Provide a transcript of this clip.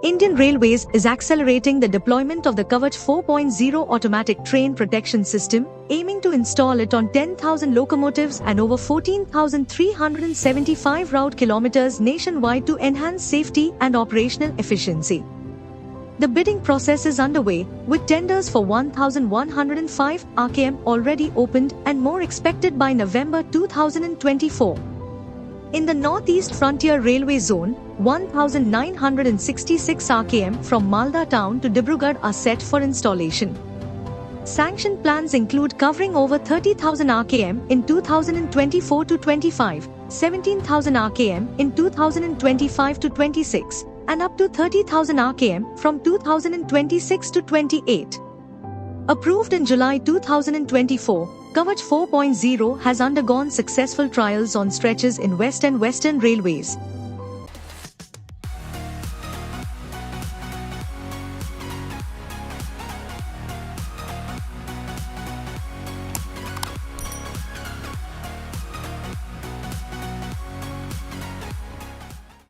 Indian Railways is accelerating the deployment of the Kavach 4.0 automatic train protection system, aiming to install it on 10,000 locomotives and over 14,375 route kilometers nationwide to enhance safety and operational efficiency. The bidding process is underway, with tenders for 1,105 RKM already opened and more expected by November 2024. In the Northeast Frontier Railway Zone, 1,966 RKM from Malda Town to Dibrugarh are set for installation. Sanctioned plans include covering over 30,000 RKM in 2024-25, 17,000 RKM in 2025-26, and up to 30,000 RKM from 2026-28. Approved in July 2024, Kavach 4.0 has undergone successful trials on stretches in West and Western Railways.